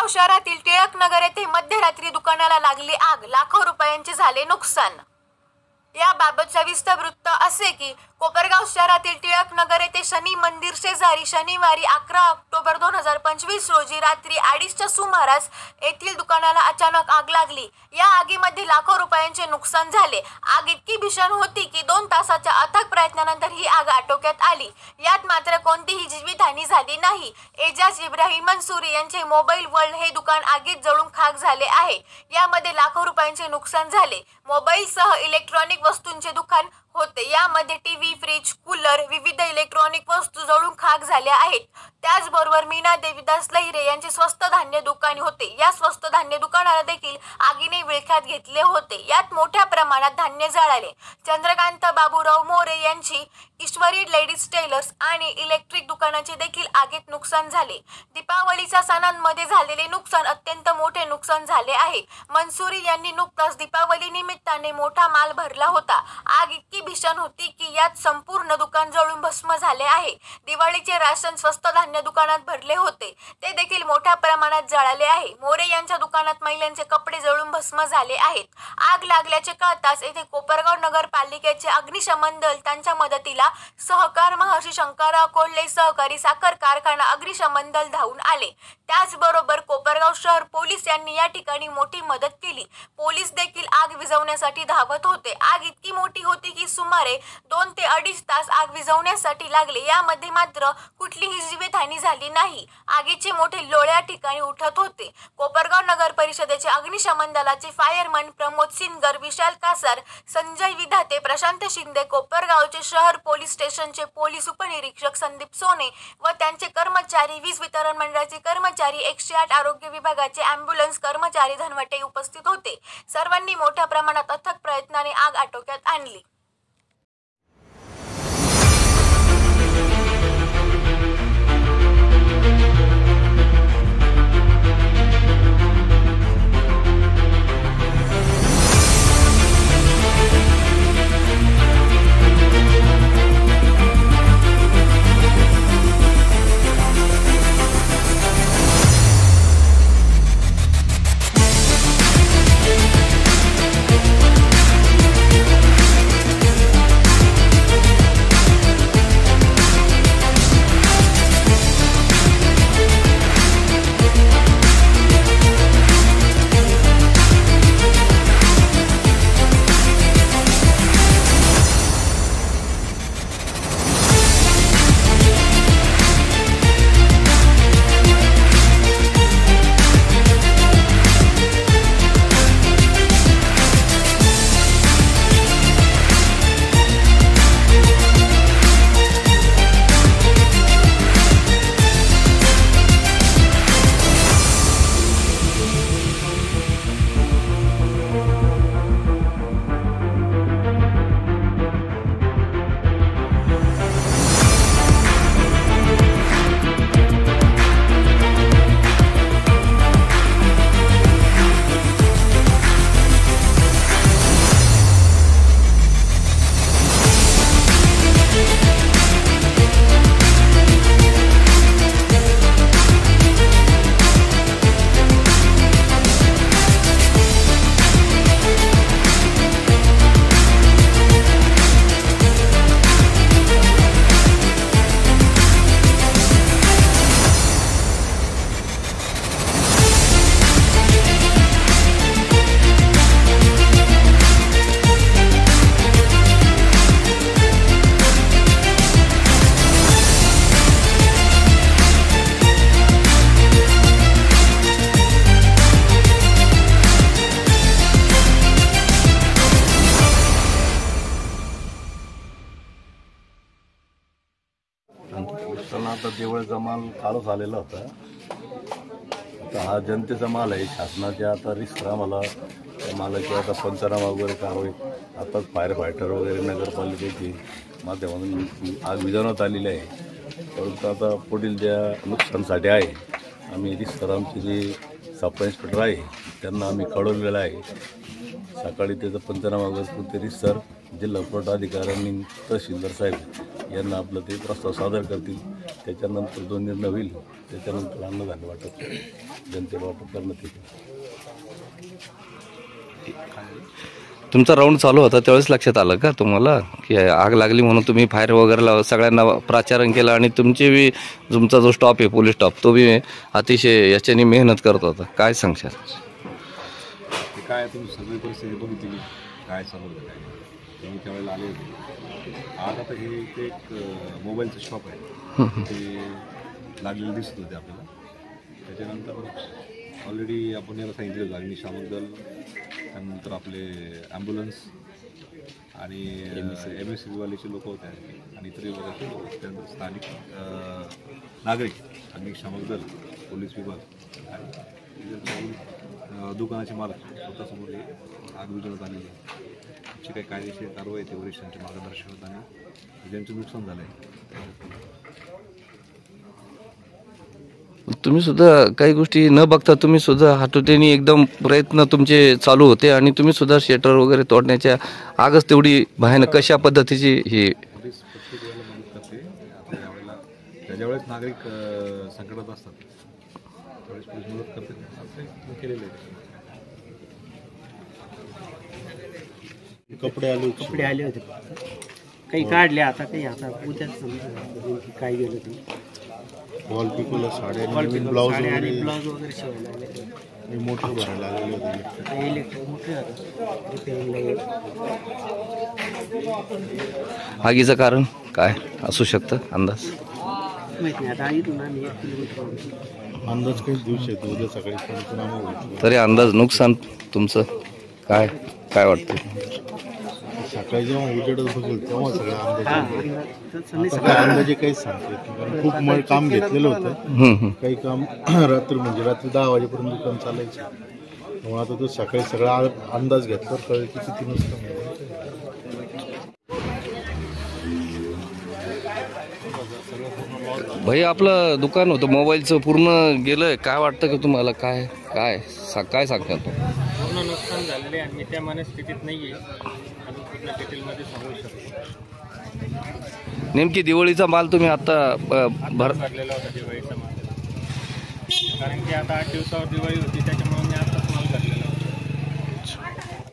कोपरगाव शहरातील टिळकनगर येथे मध्यरात्री दुकानाला लागली आग, लाखो रुपयांचे झाले नुकसान। याबाबत सविस्तर वृत्त असे की कोपरगाव शहरातील टिळकनगर येथे शनी मंदिर शेजारी शनिवारी 11 ऑक्टोबर 2025 रोजी रात्री 2:30च्या सुमारास येथील दुकानाला अचानक आग लागली। या आगीमध्ये लाखो रुपयांचे नुकसान झाले। आग इतकी भीषण होती की 2 तासाच्या अथक प्रयत्नानंतर ही आग आटोक्यात आली। यात मात्र कोणतीही जीवितहानी झाली नाही। एजाज इब्राहिम मंसूरी यांचे मोबाईल वर्ल्ड हे दुकान आगीत जळून खाक झाले आहे। यामध्ये लाखो रुपयांचे नुकसान झाले। मोबाईलसह इलेक्ट्रॉनिक वस्तूंचे दुकान होते। यामध्ये टीव्ही, फ्रीज, कूलर, विविध इलेक्ट्रॉनिक वस्तू जळून खाक झाल्या आहेत। त्याचबरोबर मीना देवीदास लहिरे यांचे स्वस्त धान्य दुकान होते। या स्वस्त धान्य दुकानाला देखील आगीने विळख्यात घेतले होते। यात मोठ्या प्रमाणात धान्य जळाले। चंद्रकांत बाबूराव मोरे यांची ईश्वरी लेडीज टेलर्स आणि इलेक्ट्रिक दुकानाचे देखील आगीत नुकसान झाले। दीपावलीच्या सणांमध्ये झालेले नुकसान अत्यंत मोठे नुकसान झाले आहे। मंसूरी यांनी नुकताच दीपावली निमित्ताने मोठा माल भरला होता। आग इतकी भीषण होती की यात संपूर्ण दुकान जळून भस्म झाले आहे। दिवाळीचे राशन स्वस्त धान्य दुकानात भरले होते, ते देखील मोठ्या प्रमाणात जळाले आहे। मोरे यांच्या दुकानात महिलांचे कपडे जळून भस्म झाले आहेत। आग लागल्याचे कळताच येथे कोपरगाव नगरपालिकेचे अग्निशमन दल त्यांच्या मदतीला सहकार महर्षी शंकरराव कोल्हे सहकारी साखर कारखाना अग्निशमन दल धावून आले। त्याचबरोबर कोपरगाव शहर पोलीस यांनी या ठिकाणी मोठी मदत केली। पोलीस देखील आग विझवण्यासाठी धावत होते। आग इतकी मोठी होती की सुमारे 2 ते 2.5 तास आग विझवण्यासाठी लागले। यामध्ये मात्र कुठलीही जीवितहानी झाली नाही। आगीचे मोठे लोळे या ठिकाणी उठत होते। कोपरगाव नगर परिषदेचे अग्निशमन दलाचे फायरमन प्रमोद सिनगर, विशाल कासार, संजय विधाते, प्रशांत शिंदे, कोपरगावचे शहर पोलीस स्टेशनचे पोलीस उपनिरीक्षक संदीप सोने व त्यांचे कर्मचारी, वीज वितरण मंडळाचे कर्मचारी, 108 आरोग्य विभागाचे ॲम्ब्युलन्स कर्मचारी धनवटे उपस्थित होते। सर्वांनी मोठ्या प्रमाणात अथक प्रयत्नाने आग आटोक्यात आणली। आता दिवाळीचा माल काढून आलेला होता। आता हा जनतेचा माल आहे। शासनाच्या आता रिस्क आम्हाला त्या मालाची आता पंचनामा वगैरे कारवाई आताच फायर फायटर वगैरे नगरपालिकेची माध्यमातून आग विझवण्यात आलेली आहे। परंतु आता पुढील ज्या नुकसानसाठी आहे आम्ही रिस्क आमचे जे सब इन्स्पेक्टर आहे त्यांना आम्ही कळवलेलं आहे। सकाळी त्याचा पंचनामा वगैरे ते रिस्क जिल्हा पुरवठा अधिकाऱ्यांनी तहसीलदार साहेब यांना आपलं ते प्रस्ताव सादर करतील। त्याच्यानंतर जो निर्णय होईल त्याच्यानंतर अन्नधान्य वाटप जनतेला वाटप करण्यात येते. तुमचा राऊंड चालू होता त्यावेळेस लक्षात आलं का तुम्हाला की आग लागली म्हणून तुम्ही फायर वगैरे सगळ्यांना प्राचारण केलं आणि तुमचा जो स्टॉप आहे पोलीस स्टॉप तो बी अतिशय याच्याने मेहनत करत होता. काय सांगशाल? काय तुम्ही सगळी परिस्थिती बघितली काय चालू होतं काय तुम्ही त्यावेळेला आले होते. आज आता हे इथे एक मोबाईलचं शॉप आहे ते लागलेलं दिसत होते आपल्याला. त्याच्यानंतर ऑलरेडी आपण याला सांगितलं होतं अग्निशामक दल, त्यानंतर आपले ॲम्ब्युलन्स आणि MSCBवालेचे लोक होते आणि इतर विभागाचे लोक, त्यानंतर स्थानिक नागरिक, अग्निशामक दल, पोलीस विभाग आणि दुकानाचे मालक स्वतःसमोर आग विझवण्यात आलेली आहे. जी काही कायदेशीर कारवाई ते वरिष्ठांच्या मार्गदर्शनात आणि ज्यांचं नुकसान झालं आहे. तुम्ही सुद्धा काही गोष्टी न बघता तुम्ही सुद्धा हातोटीने एकदम प्रयत्न तुमचे चालू होते आणि तुम्ही सुद्धा शेटर वगैरे तोडण्याच्या आगच तेवढी भयानक कशा पद्धतीची ही पोलीस प्रत्येक वेळेला मदत करते. आता यावेळेला ज्यावेळेस नागरिक संकटात असतात त्यावेळेस पोलीस मदत करते. असं केलेलं आहे. कपडे आले होते, काही काढले आता काही आता उद्याच समजा काय गेलं ते वॉल पिकोला साड्या ब्लाऊज आणि ब्लाऊज वगैरे शिवायला आले. मोटर भरायला लागले होते. इलेक्ट्रिक मोठे रिपेअरिंगला आगीचं कारण काय असू शकतं अंदाज माहिती नाही. आता इथून आम्ही 1 किलोमीटर अंदाज काही दिवस येतो उद्या सकाळी पंचनामा होईल. तरी अंदाज नुकसान तुमचं काय काय वाटतं? सकाळी जेव्हा उजेडच बघेल तेव्हा सगळा अंदाज हा काय अंदाजे काहीच सांगता येत नाही. कारण खूप काम घेतलेलं होतं. काही काम रात्री 10 वाजेपर्यंत दुकान चालायचं. त्यामुळे आता तो सकाळी सगळा अंदाज घेतल्यावर कळेल की किती नुकसान झालं. भाई आपलं दुकान होतं मोबाईलचं पूर्ण गेलंय. काय वाटतं की तुम्हाला? काय काय काय सांगता तो? पूर्ण नुकसान झालेले आणि मी त्या मनस्थितीत नाही आहे आणि पूर्ण डिटेलमध्ये सांगू शकतो. नेमकी दिवाळीचा माल तुम्ही आता भरलेला होता दिवाळीचा माल, कारण की आता 8 दिवसावर दिवाळी होती त्याच्यामुळे मी आता